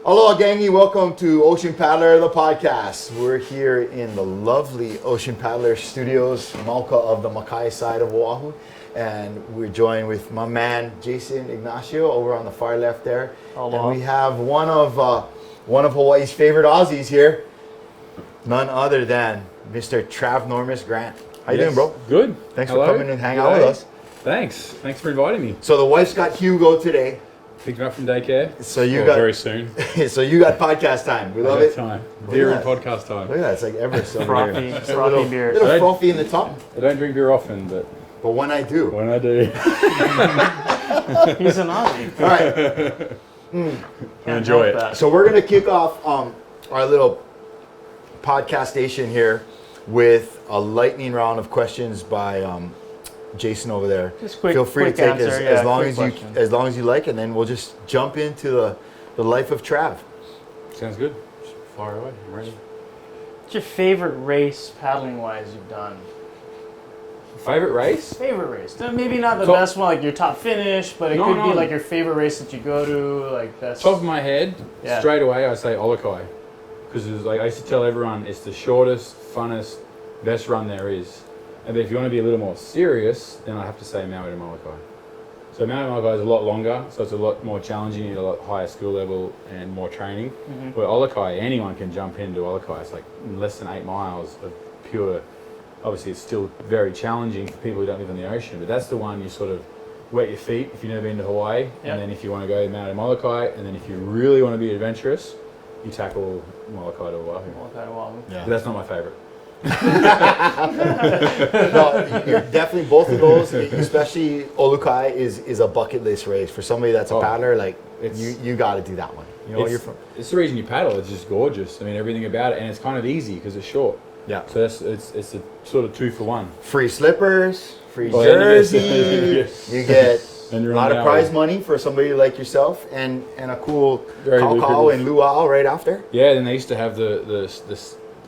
Aloha, gangy. Welcome to Ocean Paddler, the podcast. We're here in the lovely Ocean Paddler Studios, Mauka of the Molokai side of Oahu. And we're joined with my man, Jason Ignacio, over on the far left there. Aloha. And we have one of Hawaii's favorite Aussies here, none other than Mr. Trav Normus Grant. How you doing, bro? Good. Thanks for coming and hanging out with us. Thanks for inviting me. So the wife's got Hugo today. Picked him up from daycare. So you got very soon. So you got podcast time. We love it. Time. Beer and podcast time. Look at that. It's like Everest over Frothy, here. frothy beer. Little frothy in the top. I don't drink beer often, but When I do. when I do, He's an Aussie. All right. I enjoy it. That. So we're going to kick off our little podcast station here with a lightning round of questions by Jason over there. Just quick, Feel free to quick take answer, as long as question. you like, and then we'll just jump into the life of Trav. Sounds good. Just fire away. I'm ready. What's your favorite race, paddling-wise, you've done? Favorite race? Favorite race? Maybe not the Top- best one, like your top finish, but it No, could no. be like your favorite race that you go to, like best. Top of my head, Yeah. straight away I say Molokai, because like I used to tell everyone, it's the shortest, funnest, best run there is. And if you want to be a little more serious, then I have to say Maui to Molokai. So Maui to Molokai is a lot longer, so it's a lot more challenging, you need a lot higher skill level and more training. Mm-hmm. But Molokai, anyone can jump into Molokai. It's like less than 8 miles of pure. Obviously, it's still very challenging for people who don't live on the ocean, but that's the one you sort of wet your feet if you've never been to Hawaii, Yep. and then if you want to go Maui to Molokai, and then if you really want to be adventurous, you tackle Molokai to Oahu. Molokai2Oahu. Yeah. But that's not my favorite. No, you're definitely both of those, especially Olukai is a bucket list race for somebody that's a Oh, paddler. Like it's- you got to do that one. You know, It's, it's the reason you paddle. It's just gorgeous. I mean, everything about it, and it's kind of easy because it's short. yeah. So it's a sort of 2 for 1. Free slippers, free Oh, and jersey. yes. You get And a you're lot on of Maui. prize money for somebody like yourself, and a cool Very cow lucrative. and luau right after. Yeah, then they used to have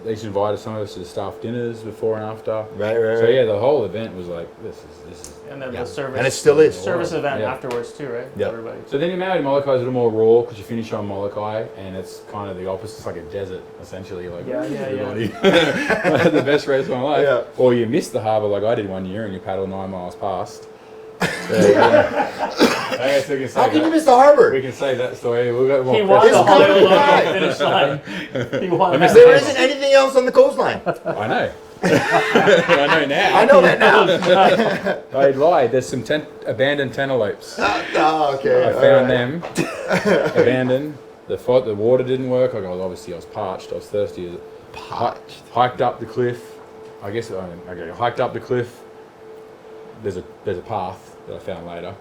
they used to invite some of us to the staff dinners before and after. Right. So yeah, the whole event was like this is. And then Yeah. the service. And it still is. Service event Yeah. afterwards too, right? Yeah. Everybody. So then you Maui to Molokai is a little more raw because you finish on Molokai and it's kind of the opposite. It's like a desert essentially. Like Yeah. everybody. The best race of my life. Yeah. Or you miss the harbour like I did one year and you paddle 9 miles past. So, I guess we can say How can you that. miss the harbor? We can say that story. We'll get more He won press. the It's coming Honolulu back. finish line. He won missed that. There isn't anything else on the coastline. I know. I know now. I know that now. I lied. There's some abandoned tenterlopes. Oh, okay. I all found right. them abandoned. The water didn't work. I was parched. I was thirsty. Hiked up the cliff. I guess hiked up the cliff. There's a path that I found later.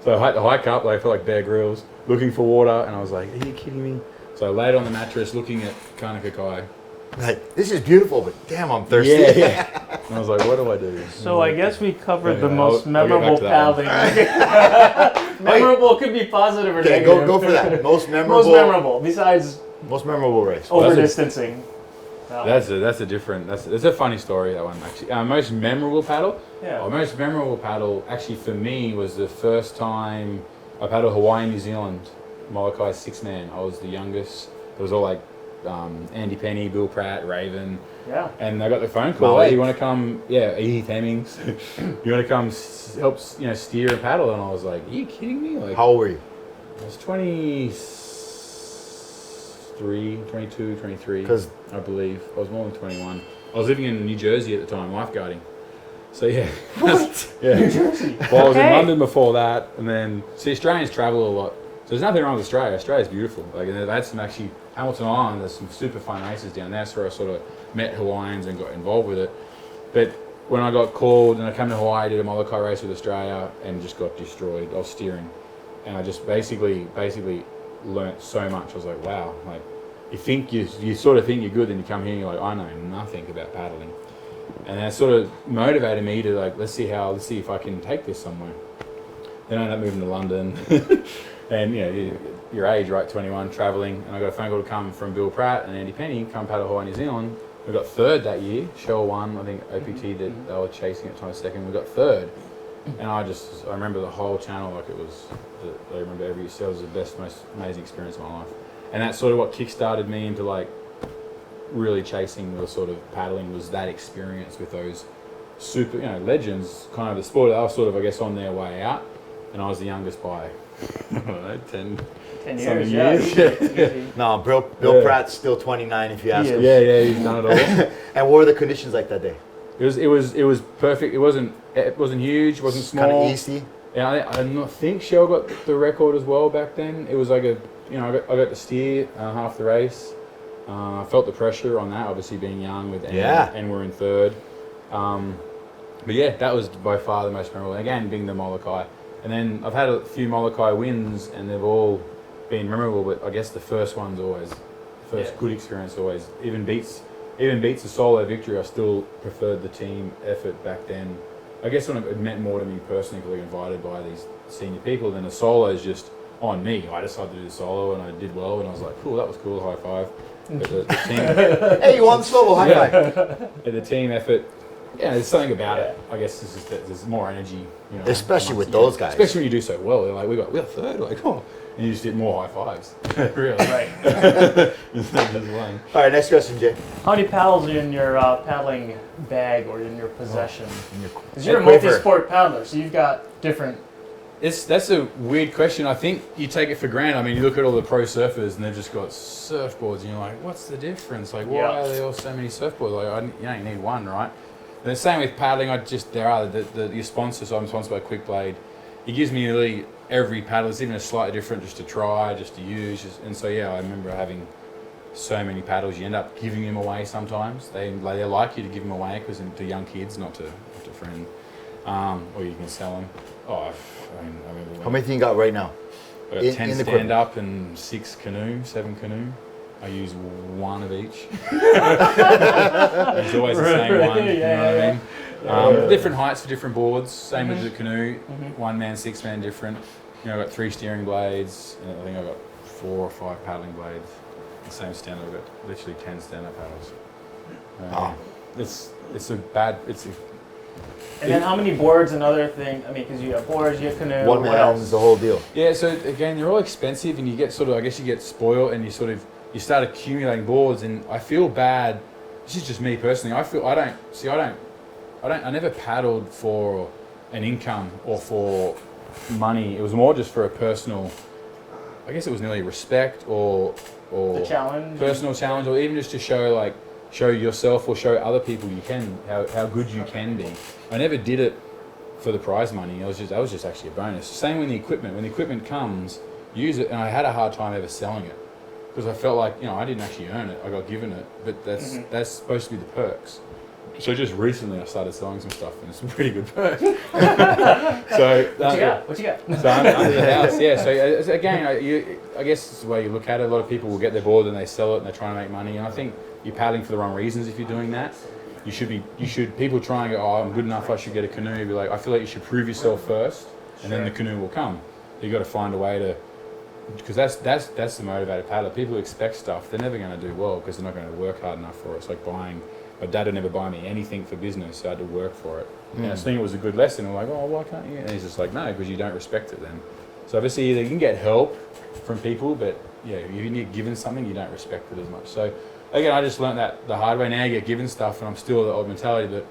So I had to hike up. I felt like Bear Grylls, looking for water, and I was like, "Are you kidding me?" So I laid on the mattress, looking at Kanakakai. Like, this is beautiful, but damn, I'm thirsty. Yeah. And I was like, "What do I do?" So I guess we covered the Anyway, most I'll get memorable back to that paddling. Memorable could be positive or Okay, negative. go for that. Most memorable. Most memorable, besides Most memorable race. Well, over that's distancing. That's a funny story, that one actually. Most memorable paddle? Yeah. Oh, most memorable paddle actually for me was the first time I paddled Hawaii, New Zealand, Molokai 6-man. I was the youngest. It was all like Andy Penny, Bill Pratt, Raven. Yeah. And I got the phone call, Malik. "Hey, you want to come, Heath Hemmings, you want to come help steer and paddle?" And I was like, "Are you kidding me?" Like, How old were you? I was 22, 23, 'Cause- I believe. I was more than 21. I was living in New Jersey at the time, lifeguarding. So yeah. What? Yeah. New Jersey. Well, I was in Okay. London before that, and then, see, Australians travel a lot. So there's nothing wrong with Australia. Australia's beautiful. Like, and they had some actually, Hamilton Island, there's some super fun races down there. That's where I sort of met Hawaiians and got involved with it. But when I got called and I came to Hawaii, I did a Molokai race with Australia and just got destroyed. I was steering. And I just basically learnt so much. I was like, wow, like, you sort of think you're good, then you come here and you're like, I know nothing about paddling. And that sort of motivated me to like, let's see if I can take this somewhere. Then I ended up moving to London. And your age, right, 21, travelling. And I got a phone call to come from Bill Pratt and Andy Penny, come paddle Hawaii, New Zealand. We got third that year. Shell won, I think OPT that they were chasing at time second. We got third. And I remember the whole channel like it was. I remember it was the best, most amazing experience of my life. And that's sort of what kick-started me into like really chasing the sort of paddling, was that experience with those super, legends, kind of the sport. They were sort of, I guess, on their way out, and I was the youngest by, I don't know, 10 years. Yeah. No, Bill Pratt's still 29 if you ask him. Yeah, he's done it all. And what were the conditions like that day? It was perfect. It wasn't huge. It wasn't small. Kind of easy. Yeah, I think Shell got the record as well back then. It was like I got to steer half the race. I felt the pressure on that, obviously being young and we're in third. But yeah, that was by far the most memorable. Again, being the Molokai. And then I've had a few Molokai wins, and they've all been memorable. But I guess the first one's always, good experience always even beats a solo victory. I still preferred the team effort back then. I guess when it meant more to me personally, because I got invited by these senior people, then the solo is just on me. I decided to do the solo, and I did well, and I was like, cool, that was cool, high five. But the team, hey, you won solo, high five. The team effort, there's something about it. I guess there's more energy, especially with those guys. Especially when you do so well. They're like, we got third, like, oh, and you just get more high fives. Really, Right. Just one. All right, next question, Jay. How many paddles are in your paddling bag or in your possession? Because you're a quiver. multi-sport paddler, so you've got different. That's a weird question. I think you take it for granted. I mean, you look at all the pro surfers and they've just got surfboards, and you're like, what's the difference? Like, why are there all so many surfboards? Like, you only need one, right? And the same with paddling. Your sponsors. So I'm sponsored by Quick Blade. It gives me really every paddle. It's even a slightly different, just to try, just to use. And so I remember having so many paddles. You end up giving them away sometimes. They like you to give them away because to young kids, not to friends. Or you can sell them. I remember. How many do you got right now? I got 10 stand up and 7 canoe. I use one of each. It's always the same one. You know what I mean? Different heights for different boards. Same with the canoe. 1 man, 6 man different. I got 3 steering blades, and I think I got 4 or 5 paddling blades. The same stand. I've got literally 10 stand up paddles. And then how many boards and other things? I mean, because you have boards, you have canoe. One man is the whole deal. Yeah. So again, they're all expensive, and you get you get spoiled, and you start accumulating boards, and I feel bad. This is just me personally. I never paddled for an income or for money. It was more just for a personal, I guess it was nearly respect or the challenge, personal challenge, or even just to show yourself or show other people how good you can be. I never did it for the prize money. That was just actually a bonus. Same with the equipment. When the equipment comes, use it. And I had a hard time ever selling it because I felt like I didn't actually earn it. I got given it, but that's supposed to be the perks. So just recently I started selling some stuff, and it's some pretty good perks. So what you got? So under the house, yeah. So again, I guess it's the way you look at it. A lot of people will get their board and they sell it and they're trying to make money. And I think you're paddling for the wrong reasons if you're doing that. People try and go, oh, I'm good enough, I should get a canoe. Be like, I feel like you should prove yourself first, and then the canoe will come. You got to find a way to, because that's the motivated paddler. People expect stuff, they're never going to do well because they're not going to work hard enough for it. It's like buying. My dad would never buy me anything for business, so I had to work for it. And I was thinking it was a good lesson. I'm like, oh, why can't you? And he's just like, no, because you don't respect it then. So obviously either you can get help from people, but if you're given something, you don't respect it as much. So again, I just learned that the hard way. Now you get given stuff, and I'm still the old mentality, but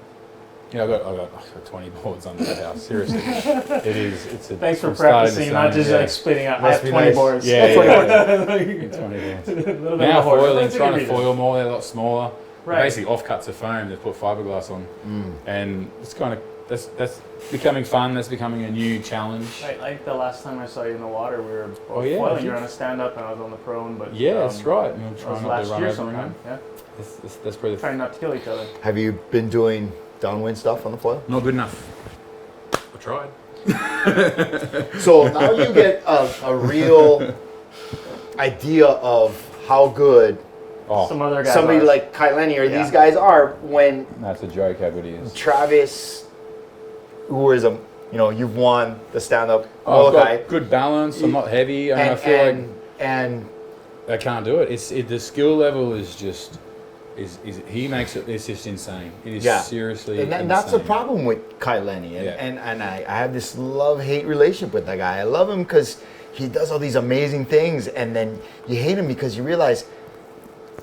I've got 20 boards under the house. Seriously, it's a. Thanks for practicing, not just like splitting out. I have 20 boards. Yeah, 20 boards. Now foiling, trying to foil more. They're a lot smaller. Right. Basically, offcuts of foam. They've put fiberglass on, and it's kind of that's becoming fun. That's becoming a new challenge. Right, like the last time I saw you in the water, we were foiling. You were on a stand-up, and I was on the prone. But that's right. And that was last year sometime. Yeah. That's probably trying not to kill each other. Have you been doing downwind stuff on the foil? Not good enough. I tried. So now you get a real idea of how good somebody like Kailani or these guys are when that's a joke how good he is. Travis, who is you've won the stand-up Molokai. I've got good balance. I'm not heavy. I feel like and I can't do it. The skill level is just is he makes it. It's just insane. It is Yeah. seriously. And that's the insane. problem with Kai Lenny. Yeah. And I have this love-hate relationship with that guy. I love him because he does all these amazing things, and then you hate him because you realize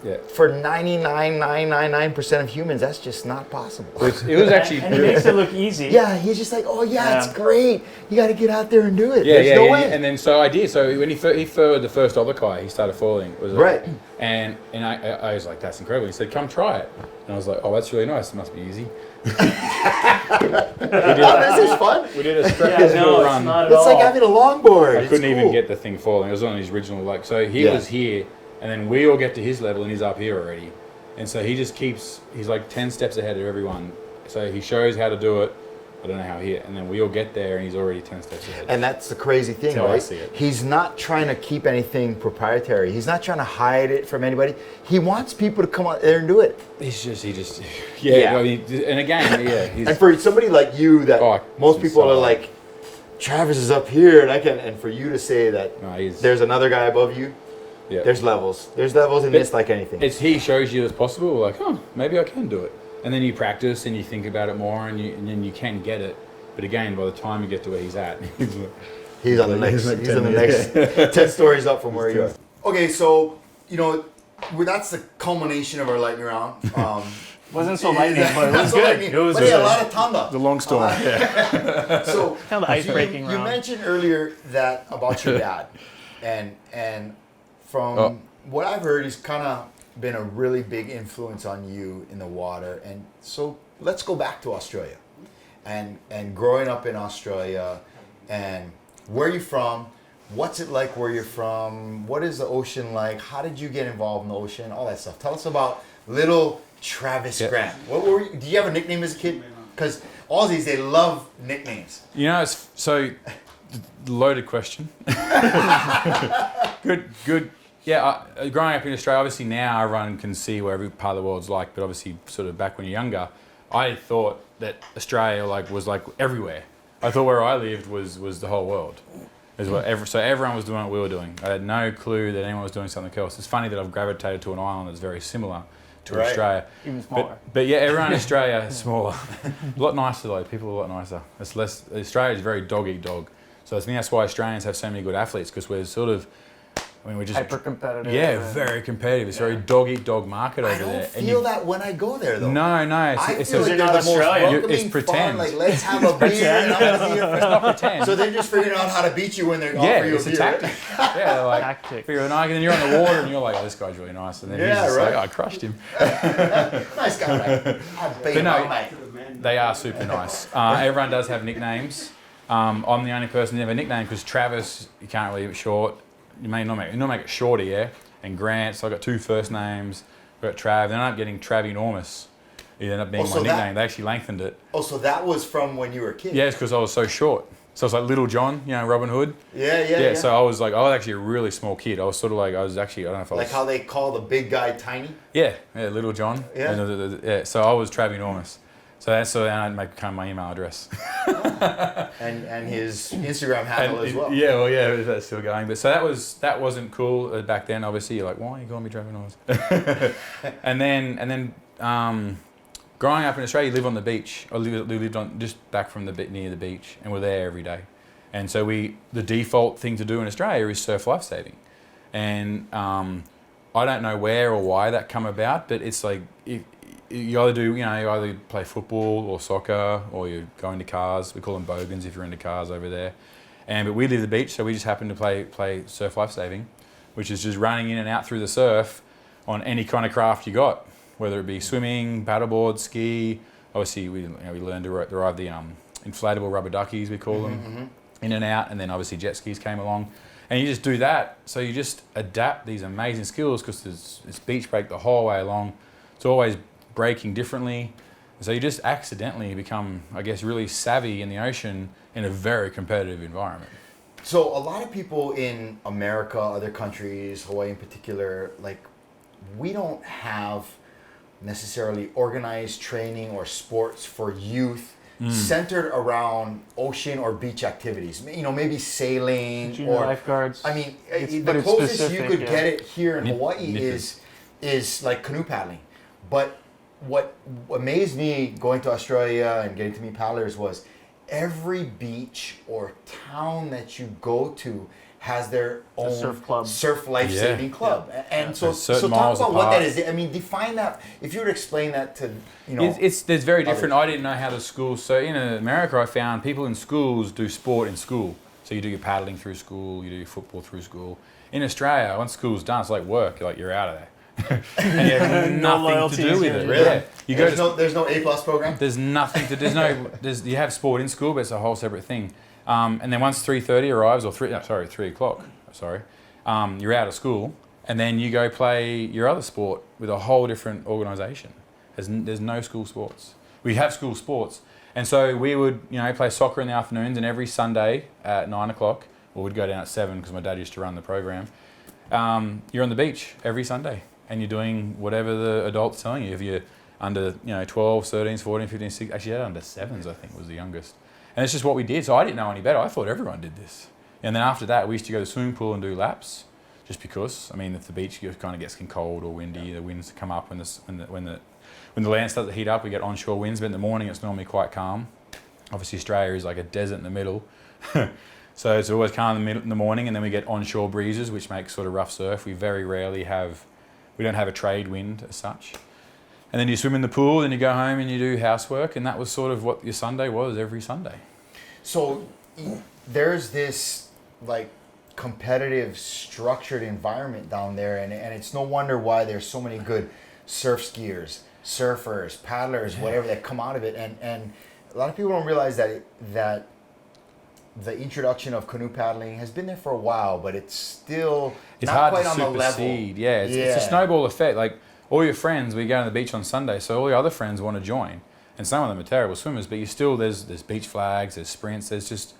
Yeah. for 99.999% of humans, that's just not possible. It was actually. And he makes it look easy. Yeah, he's just like, oh yeah, it's Yeah. great. You got to get out there and do it. Yeah, There's yeah, no yeah. way. And then so I did. So when he furred the first Molokai, he started falling. Right. And I was like, that's incredible. He said, come try it. And I was like, oh, that's really nice. It must be easy. Oh, this is fun. We did a straight Yeah, no, it's run. not at It's all. like having a longboard. I It's couldn't even cool. get the thing falling. It was on his original, like, so he Yeah. was here, and then we all get to his level, and he's up here already. And so he just keeps, he's like 10 steps ahead of everyone. So he shows how to do it. I don't know how he, and then we all get there, and he's already 10 steps ahead. And that's the crazy thing, That's how I right? see it. He's not trying to keep anything proprietary. He's not trying to hide it from anybody. He wants people to come out there and do it. he just, Yeah. yeah. I mean, and again, yeah, he's, And for somebody like you, that Oh, most it's people are so like, Travis is up here, and for you to say that no, he's, there's another guy above you, yeah. there's levels. There's levels in But this like anything. It's he shows you it's possible. Like, oh, maybe I can do it. And then you practice and you think about it more, and then you can get it. But again, by the time you get to where he's at, He's on the next. like He's 10 on the next 10 stories up from where you are. Okay, so that's the culmination of our lightning round. Wasn't so lightning, but it was good. It was but yeah, a good. lot of thunder. the long storm. Yeah. So Kind of the ice-breaking you round. mentioned earlier that about your dad, and from Oh. what I've heard, he's kind of been a really big influence on you in the water. And so let's go back to Australia, and growing up in Australia, and where you from? What's it like where you're from? What is the ocean like? How did you get involved in the ocean? All that stuff. Tell us about little Travis Yeah. Grant. What were you, do you have a nickname as a kid? Because Aussies, they love nicknames. You know, it's so loaded question. Good. Yeah, growing up in Australia, obviously now everyone can see what every part of the world's like, but obviously sort of back when you're younger, I thought that Australia was like everywhere. I thought where I lived was the whole world. So everyone was doing what we were doing. I had no clue that anyone was doing something else. It's funny that I've gravitated to an island that's very similar to Right. Australia. Even smaller. But yeah, everyone in Australia is smaller. A lot nicer though. People are a lot nicer. It's less. Australia is very dog eat dog. So I think that's why Australians have so many good athletes, because we're sort of, we're just Hyper competitive. yeah, very competitive. It's very dog eat dog market I over don't there. feel that when I go there, though. No, I it's feel like you're they're not the most Australian. welcoming, It's pretend. fun, like, let's have a beer and I'm gonna be your friend. not pretend. So they're just figuring out how to beat you when they're yeah, offer you it's a a beer. tactic. Yeah, they're like Tactic. figure it out, and then you're on the water and you're like, oh, this guy's really nice, and then Yeah, he's just right. like, oh, I crushed him. Nice guy, right? I beat him no, all night. They are super nice. Everyone does have nicknames. I'm the only person that have a nickname because Travis, you can't really leave it short. You may not make it shorter, yeah. And Grant, so I got two first names. I got Trav. They ended up getting Trav Enormous. It ended up being so my that- nickname. They actually lengthened it. Oh, so that was from when you were a kid? Yeah, it's because I was so short. So it's like Little John, Robin Hood. Yeah. So I was actually a really small kid. I was sort of like, I don't know if I was. Like how they call the big guy tiny? Yeah, Little John. Yeah. Yeah. So I was Trav Enormous. So that's and I'd become my email address. And his Instagram handle as well. Yeah, well, yeah, that's still going. But so that wasn't cool back then. Obviously, you're like, why are you calling me Travis Enormous? and then growing up in Australia, you live on the beach. I lived on just back from near the beach, and we're there every day. And so the default thing to do in Australia is surf lifesaving, and I don't know where or why that come about, but it's like you either play football or soccer, or you go into cars. We call them bogans if you're into cars over there. But we live the beach, so we just happen to play surf lifesaving, which is just running in and out through the surf on any kind of craft you got, whether it be swimming, paddleboard, ski. Obviously, we learned to drive the inflatable rubber duckies, we call them, in and out, and then obviously jet skis came along. And you just do that, so you just adapt these amazing skills because it's beach break the whole way along. It's always breaking differently. So you just accidentally become, I guess, really savvy in the ocean in a very competitive environment. So a lot of people in America, other countries, Hawaii in particular, like we don't have necessarily organized training or sports for youth centered around ocean or beach activities. Maybe sailing Junior or lifeguards. I mean, It's the pretty closest you specific, could yeah. get it here in Nip- Hawaii nippers. is like canoe paddling. But what amazed me going to Australia and getting to meet paddlers was every beach or town that you go to has their own surf club, surf life-saving club. And so certain talk miles about what apart. that is. I mean, define that. If you were to explain that to, you know. There's very different. I didn't know how the schools. So in America, I found people in schools do sport in school. So you do your paddling through school, you do your football through school. In Australia, once school's done, it's like work. You're out of there. And you have nothing to do with it. Really? Yeah. You There's no A+ program? There's nothing to. You have sport in school, but it's a whole separate thing. And then once 3:30 arrives, or 3 o'clock. You're out of school, and then you go play your other sport with a whole different organisation. There's no school sports. We have school sports, and so we would play soccer in the afternoons, and every Sunday at 9 o'clock, or we'd go down at 7 because my dad used to run the program. You're on the beach every Sunday, and you're doing whatever the adults telling you. If you're under 12, 13, 14, 15, 16, actually under 7s, I think was the youngest. And it's just what we did. So I didn't know any better. I thought everyone did this. And then after that, we used to go to the swimming pool and do laps, just because. I mean, if the beach kind of gets cold or windy, the winds come up when the land starts to heat up. We get onshore winds, but in the morning it's normally quite calm. Obviously, Australia is like a desert in the middle, so it's always calm in the morning, and then we get onshore breezes, which makes sort of rough surf. We very rarely we don't have a trade wind as such. And then you swim in the pool, then you go home and you do housework, and that was sort of what your Sunday was every Sunday. So there's this like competitive, structured environment down there, and it's no wonder why there's so many good surf skiers, surfers, paddlers, whatever, that come out of it. And a lot of people don't realize that the introduction of canoe paddling has been there for a while, but it's still It's not hard quite to on the level. supersede. Yeah, it's a snowball effect. Like all your friends, we go to the beach on Sunday, so all your other friends want to join, and some of them are terrible swimmers, but there's beach flags, there's sprints, it's just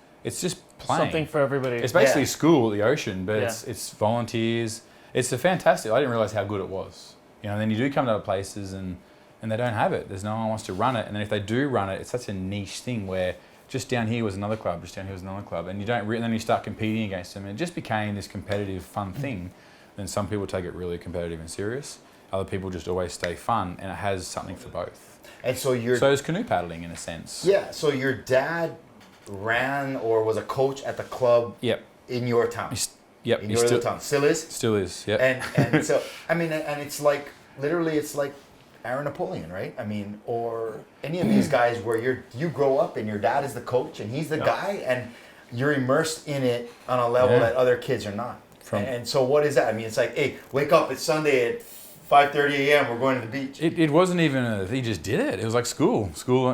playing. Something for everybody. It's basically school at the ocean, but Yeah. it's volunteers. It's a fantastic. I didn't realize how good it was. And then you do come to other places and they don't have it. There's no one wants to run it, and then if they do run it, it's such a niche thing where just down here was another club, just down here was another club, and then you start competing against them, and it just became this competitive, fun thing. Then some people take it really competitive and serious. Other people just always stay fun, and it has something for both. And so is canoe paddling in a sense. Yeah. So your dad ran or was a coach at the club. Yep. In your town. Yep. In your little town. Still is. Still is. Yep. And so I mean, and it's like literally, it's like Aaron Napoleon, right? I mean, or any of these guys where you grow up and your dad is the coach and he's the guy, and you're immersed in it on a level that other kids are not. And so what is that? I mean, it's like, hey, wake up, it's Sunday at 5:30 a.m. We're going to the beach. It wasn't even he just did it. It was like school.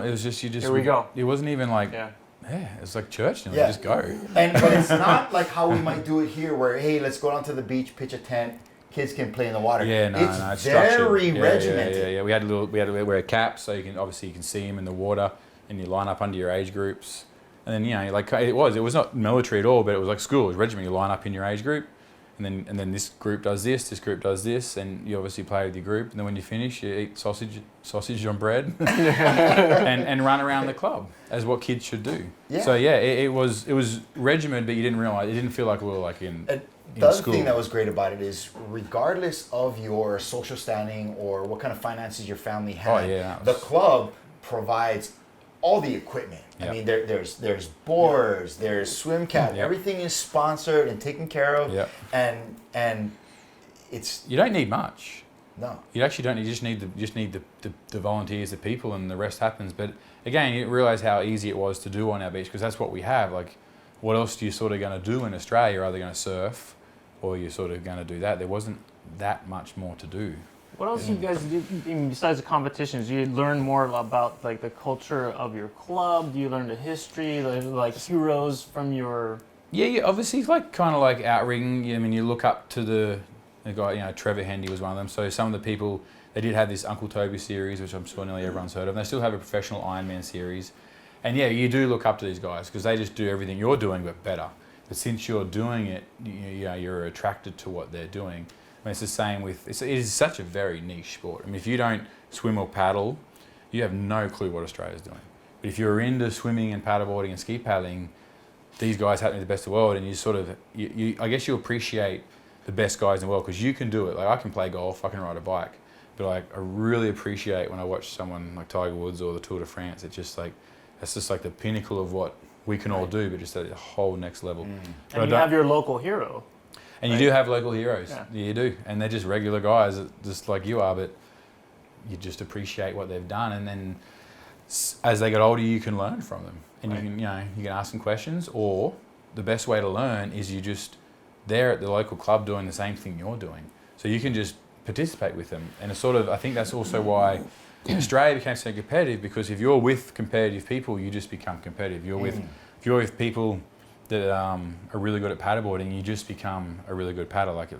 It was just Here we go. It wasn't even like it was like church. You just go. But it's not like how we might do it here, where hey, let's go down to the beach, pitch a tent, kids can play in the water. Yeah, it's structured. very regimented. Yeah. We had to wear caps so you can see them in the water, and you line up under your age groups, and then like it was not military at all, but it was like school. It was regiment. You line up in your age group. And then this group does this group does this, and you obviously play with your group. And then when you finish, you eat sausage on bread, and run around the club as what kids should do. Yeah. So it was regimented, but you didn't realize it didn't feel like we were like in the other school. thing that was great about it is, regardless of your social standing or what kind of finances your family had, the club provides all the equipment. Yep. I mean, there's boards, there's swim cap, everything is sponsored and taken care of, and it's you don't need much. No, you actually don't. You just need the volunteers, the people, and the rest happens. But again, you realize how easy it was to do on our beach, because that's what we have. Like, what else are you sort of going to do in Australia? You're either going to surf, or you're sort of going to do that. There wasn't that much more to do. What else you guys do besides the competitions? Do you learn more about like the culture of your club? Do you learn the history, like heroes from your? Yeah, obviously, like kind of like outrigging. I mean, you look up to the guy. Trevor Hendy was one of them. So some of the people, they did have this Uncle Toby series, which I'm sure nearly everyone's heard of. And they still have a professional Ironman series. And you do look up to these guys because they just do everything you're doing but better. But since you're doing it, you're attracted to what they're doing. I mean, it's the same with, it is such a very niche sport. I mean, if you don't swim or paddle, you have no clue what Australia's doing. But if you're into swimming and paddleboarding and ski paddling, these guys happen to be the best in the world, and you sort of, I guess you appreciate the best guys in the world because you can do it. Like, I can play golf, I can ride a bike, But like, I really appreciate when I watch someone like Tiger Woods or the Tour de France. It's just like, that's just like the pinnacle of what we can all do, but just at a whole next level. And you have your local hero. And you do have local heroes. Yeah. You do. And they're just regular guys, just like you are, but you just appreciate what they've done. And then as they get older, you can learn from them. And you can ask them questions, or the best way to learn is they're at the local club doing the same thing you're doing. So you can just participate with them. And it's I think that's also why Australia became so competitive, because if you're with competitive people, you just become competitive. If you're with people that are really good at paddleboarding, you just become a really good paddler. Like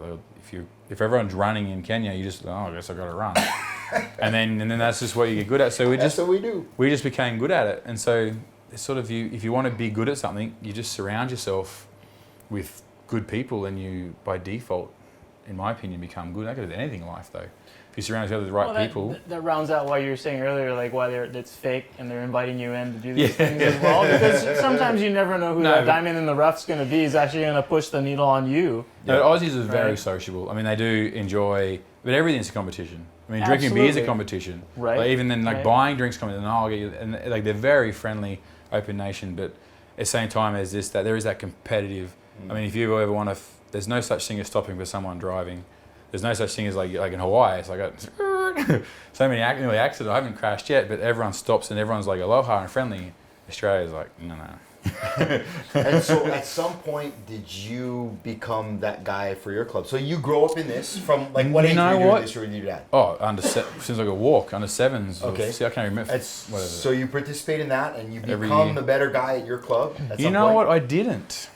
if everyone's running in Kenya, you just, I guess I got to run. and then that's just what you get good at. So that's what we do. We just became good at it. And so it's if you want to be good at something, you just surround yourself with good people, and you by default, in my opinion, become good. I could do anything in life though. If you surround yourself with the right people. That rounds out why you were saying earlier, like why it's fake and they're inviting you in to do these things as well. Because sometimes you never know who that diamond in the rough's going to be. Is actually going to push the needle on you. No, Aussies are very sociable. I mean, they do enjoy, but everything's a competition. I mean, drinking beer is a competition. Right. Like, even then, buying drinks competition. I'll get you, and like they're very friendly, open nation. But at the same time as that there is that competitive. I mean, if you ever want to, there's no such thing as stopping for someone driving. There's no such thing as like in Hawaii. It's like so many nearly accidents. I haven't crashed yet, but everyone stops and everyone's like aloha and friendly. Australia's like no. And so, at some point, did you become that guy for your club? So you grow up in this from like what age were you doing this with your dad? Oh, since I could walk, under sevens. Okay. See, I can't remember. So you participate in that, and you become the better guy at your club. You know what? I didn't.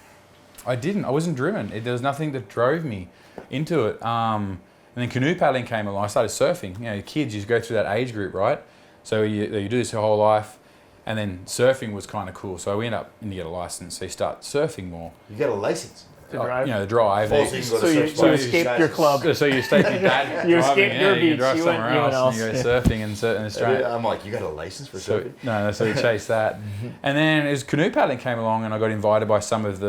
I wasn't driven. There was nothing that drove me into it. And then canoe paddling came along. I started surfing. You know, kids, you go through that age group, right? So you do this your whole life. And then surfing was kind of cool. So we end up and you get a license. So you start surfing more. You get a license to drive. The drive. So you escaped your club. So you escaped your dad. You escaped your beach. You drive somewhere else and you go surfing in Australia. I'm like, you got a license for surfing? No, so we chased that. And then as canoe paddling came along, and I got invited by some of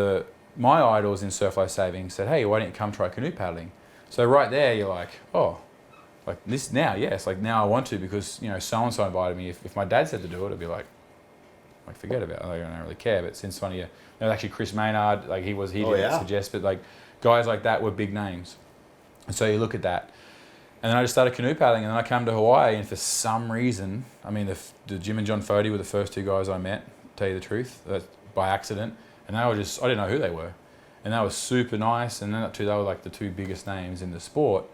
my idols in surf life saving, said, hey, why don't you come try canoe paddling? So right there, you're like, oh, like this now, yes, like now I want to, because so-and-so invited me. If my dad said to do it, I'd be like forget about it. I don't really care. But since one of you, actually Chris Maynard, like he didn't suggest, but like guys like that were big names. And so you look at that. And then I just started canoe paddling, and then I came to Hawaii, and for some reason, I mean, the Jim and John Fody were the first two guys I met, to tell you the truth, by accident. And they were I didn't know who they were. And they were super nice. And then they were like the two biggest names in the sport.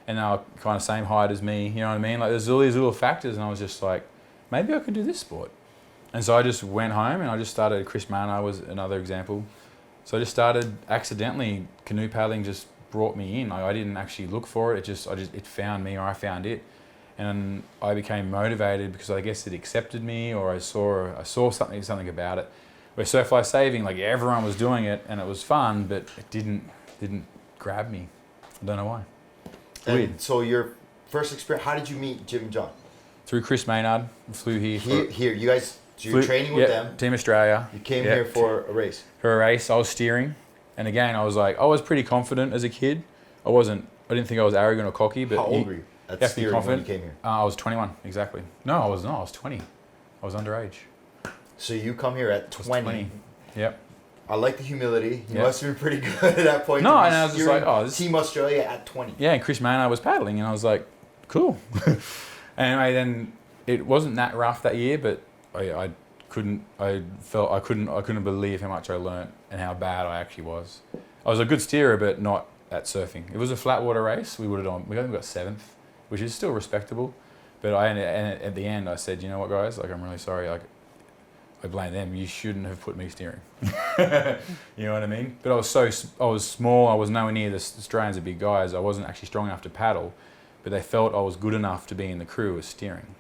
And they were kind of same height as me, you know what I mean? Like there's all these little factors, and I was just like, maybe I could do this sport. And so I just went home and I just started, Chris Maynard was another example. So I just started accidentally, canoe paddling just brought me in. I didn't actually look for it. It found me, or I found it. And I became motivated because I guess it accepted me, or I saw something about it. Where surf life saving, like everyone was doing it and it was fun, but it didn't grab me. I don't know why. And so your first experience, how did you meet Jim and John? Through Chris Maynard. Flew here. You guys, so you're training with them. Team Australia. You came here for a race. For a race, I was steering. And again, I was pretty confident as a kid. I didn't think I was arrogant or cocky, but how old were you at steering when you came here? I was 21, exactly. No, I was not. I was 20. I was underage. So you come here at 20. Yep. I like the humility. You must have been pretty good at that point. No, and I was just like, this Team Australia at 20. Yeah, and Chris Maynard was paddling, and I was like, cool. Anyway, then it wasn't that rough that year, but I couldn't believe how much I learnt and how bad I actually was. I was a good steerer, but not at surfing. It was a flat water race. We only got 7th, which is still respectable. But at the end, I said, you know what, guys? Like, I'm really sorry. Like, I blame them. You shouldn't have put me steering. You know what I mean? But I was small. I was nowhere near the Australians are big guys. I wasn't actually strong enough to paddle, but they felt I was good enough to be in the crew as steering.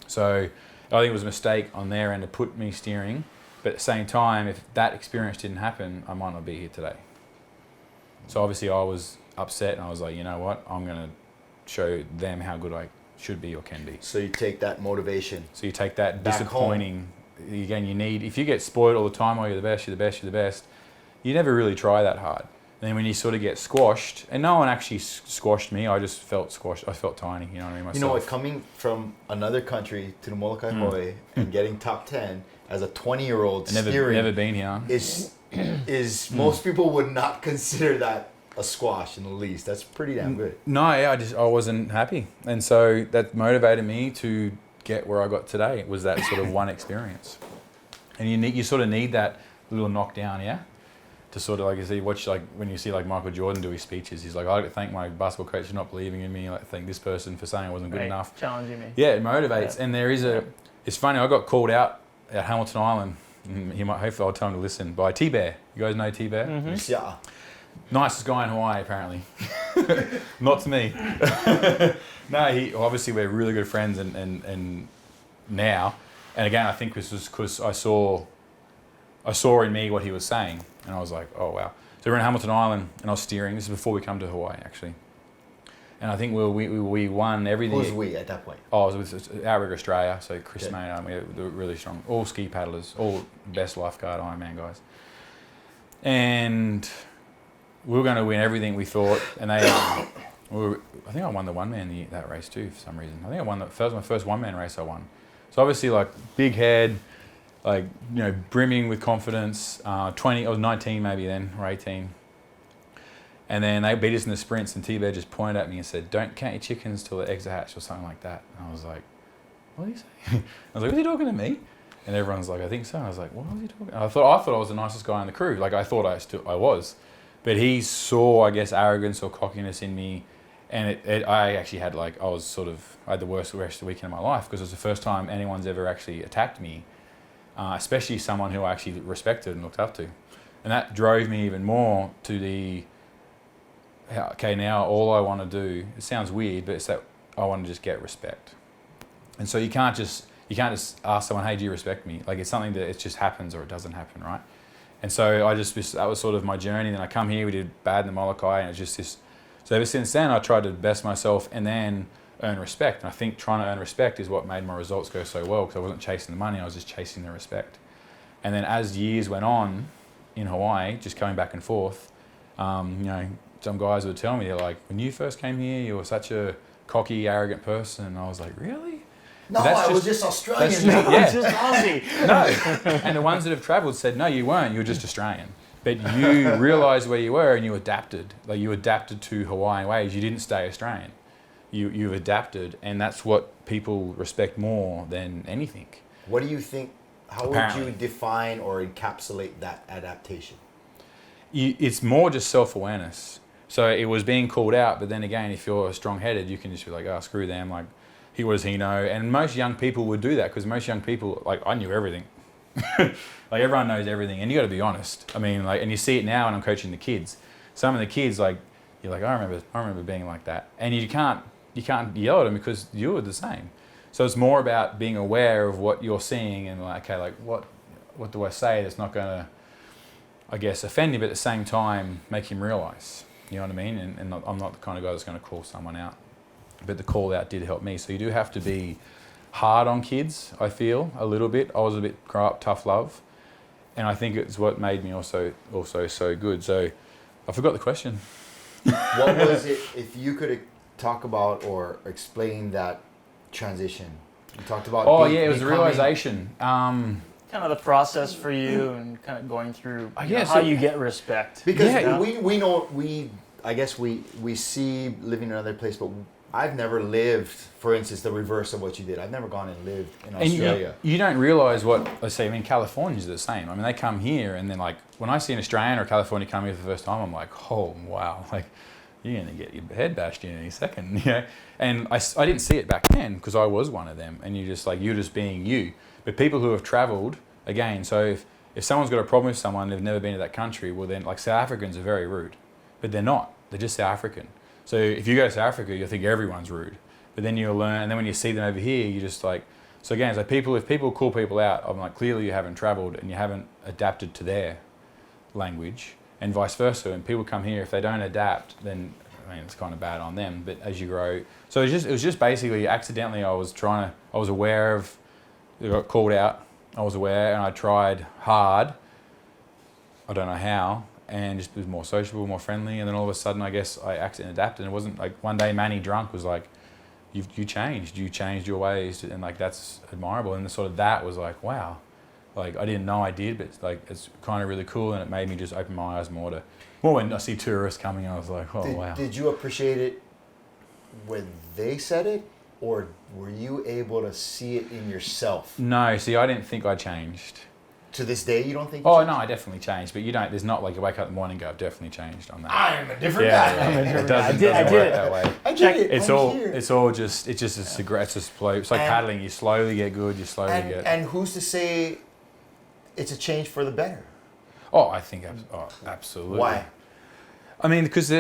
So I think it was a mistake on their end to put me steering. But at the same time, if that experience didn't happen, I might not be here today. So obviously I was upset, and I was like, you know what? I'm going to show them how good I should be or can be. So you take that motivation. So you take that disappointing. Again, if you get spoiled all the time, oh, you're the best, you never really try that hard. And then when you sort of get squashed, and no one actually squashed me, I just felt squashed. I felt tiny, you know what I mean? Myself. You know what, coming from another country to the Molokai and getting top 10 as a 20-year-old steering never been here. is most people would not consider that a squash in the least. That's pretty damn good. No, yeah, I wasn't happy. And so that motivated me to get where I got today. It was that sort of one experience. And you sort of need that little knockdown, yeah? To sort of like when you see like Michael Jordan do his speeches, he's like, I'd like to thank my basketball coach for not believing in me. I like to thank this person for saying I wasn't good enough. Challenging me. Yeah, it motivates. Yeah. And there is it's funny, I got called out at Hamilton Island. Hopefully I'll tell him to listen, by T-Bear. You guys know T-Bear? Mm-hmm. Yeah. Nicest guy in Hawaii, apparently. Not to me. No, obviously we're really good friends and now. And again, I think this was because I saw in me what he was saying. And I was like, oh, wow. So we're in Hamilton Island, and I was steering. This is before we come to Hawaii, actually. And I think we won everything. Who's we at that point? Oh, it was with Outrigger Australia, so Chris Maynard, we were really strong. All ski paddlers, all best lifeguard Ironman guys. And we were going to win everything we thought. And they, I think I won the one-man that race too, for some reason. I think I won my first one-man race I won. So obviously, like, big head, like, you know, brimming with confidence. 20, I was 19 maybe then, or 18. And then they beat us in the sprints, and T-Bear just pointed at me and said, "Don't count your chickens till the eggs are hatched," or something like that. And I was like, "What are you saying?" I was like, "Was he talking to me?" And everyone's like, "I think so." And I was like, "What was he talking?" And I thought I was the nicest guy in the crew. Like, I thought I was. But he saw, I guess, arrogance or cockiness in me. And I actually had, like, I had the worst rest of the weekend of my life, because it was the first time anyone's ever actually attacked me. Especially someone who I actually respected and looked up to. And that drove me even more to okay, now all I want to do, it sounds weird, but it's that I want to just get respect. And so you can't just ask someone, "Hey, do you respect me?" Like, it's something that it just happens or it doesn't happen, right? And so that was sort of my journey. Then I come here, we did bad in the Molokai, and it's just this. So ever since then, I tried to best myself and then earn respect. And I think trying to earn respect is what made my results go so well, because I wasn't chasing the money, I was just chasing the respect. And then as years went on in Hawaii, just coming back and forth, you know, some guys would tell me, they're like, "When you first came here, you were such a cocky, arrogant person." And I was like, "Really?" No, I was just Australian. Yeah. Just Aussie. No. And the ones that have travelled said, "No, you weren't. You were just Australian. But you realised where you were and you adapted. Like, you adapted to Hawaiian ways. You didn't stay Australian. You've adapted, and that's what people respect more than anything." What do you think? How would you define or encapsulate that adaptation? It's more just self-awareness. So it was being called out, but then again, if you're strong-headed, you can just be like, "Oh, screw them. Like, what does he know?" And most young people would do that, because most young people, like, I knew everything. Like, everyone knows everything, and you got to be honest. I mean, like, and you see it now when I'm coaching the kids. Some of the kids, like, you're like, I remember being like that, and you can't yell at them because you're the same. So it's more about being aware of what you're seeing and, like, okay, like, what do I say that's not going to, I guess, offend him, but at the same time make him realise. You know what I mean? And I'm not the kind of guy that's going to call someone out. But the call out did help me. So you do have to be hard on kids, I feel, a little bit. I was a bit grow up, tough love. And I think it's what made me also so good. So I forgot the question. What was it, if you could talk about or explain that transition? You talked about it was a realisation. Kind of the process for you, and kind of going through guess how you get respect. Because I guess we see living in another place, but I've never lived, for instance, the reverse of what you did. I've never gone and lived in Australia. And you don't realise what, let's say, I mean, Californians are the same. I mean, they come here, and then, like, when I see an Australian or California come here for the first time, I'm like, oh, wow, like, you're going to get your head bashed in any second, you know? And I didn't see it back then, because I was one of them, and you're just being you. But people who have travelled, again, so if someone's got a problem with someone, they've never been to that country, well then, like, South Africans are very rude. But they're not. They're just South African. So if you go to South Africa, you'll think everyone's rude. But then you'll learn, and then when you see them over here, you just like... So again, so if people call people out, I'm like, clearly you haven't travelled and you haven't adapted to their language, and vice versa. And people come here, if they don't adapt, then, I mean, it's kind of bad on them. But as you grow... So it was just basically, accidentally, I was aware of... It got called out. I was aware, and I tried hard. I don't know how. and just was more sociable, more friendly. And then all of a sudden, I guess I accidentally adapted. And it wasn't like one day Manny drunk was like, you changed your ways, and like that's admirable. And the sort of that was like, wow, like I didn't know I did, but like it's kind of really cool, and it made me just open my eyes more when I see tourists coming. I was like, oh wow. Did you appreciate it when they said it, or were you able to see it in yourself? No, see, I didn't think I changed. To this day, you don't think? Oh no, I definitely changed, but you don't. There's not like you wake up in the morning and go, I've definitely changed on that. I'm a different Yeah, guy. it doesn't I did work it. that way. I get it. It's I'm all here. it's all just it's just a slow. It's like paddling. You slowly get good. You slowly get. And who's to say it's a change for the better? Oh, I think absolutely. Why? I mean, because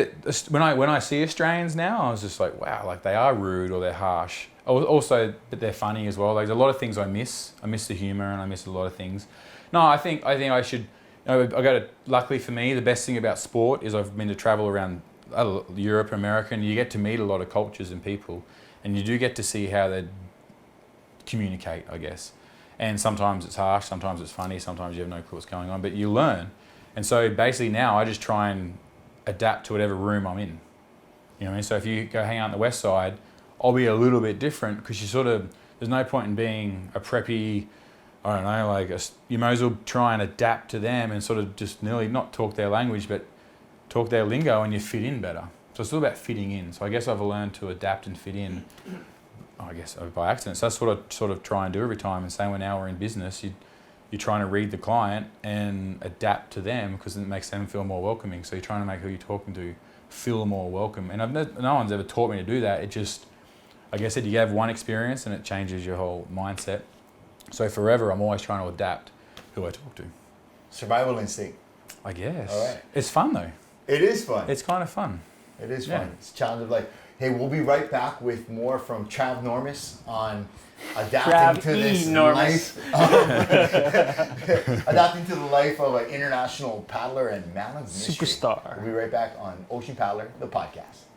when I see Australians now, I was just like, wow, like they are rude or they're harsh. Also, but they're funny as well. Like there's a lot of things I miss. I miss the humor and I miss a lot of things. No, I think I should. Luckily for me, the best thing about sport is I've been to travel around Europe, America, and you get to meet a lot of cultures and people, and you do get to see how they communicate, I guess. And sometimes it's harsh, sometimes it's funny, sometimes you have no clue what's going on, but you learn. And so basically now I just try and adapt to whatever room I'm in. You know what I mean? So if you go hang out on the west side, I'll be a little bit different because there's no point in being a preppy, I don't know, you may as well try and adapt to them and sort of just nearly not talk their language, but talk their lingo, and you fit in better. So it's all about fitting in. So I guess I've learned to adapt and fit in, I guess, by accident. So that's what I sort of try and do every time. And same when now we're in business, you're trying to read the client and adapt to them because it makes them feel more welcoming. So you're trying to make who you're talking to feel more welcome. And no one's ever taught me to do that. It just, like I said, you have one experience and it changes your whole mindset. So forever, I'm always trying to adapt who I talk to. Survival instinct. I guess. All right. It's fun though. It is fun. It's kind of fun. It is fun. Yeah. It's a challenge of like, hey, we'll be right back with more from Trav Normis on adapting to this life. Adapting to the life of an international paddler and man of mystery. Superstar. We'll be right back on Ocean Paddler, the podcast.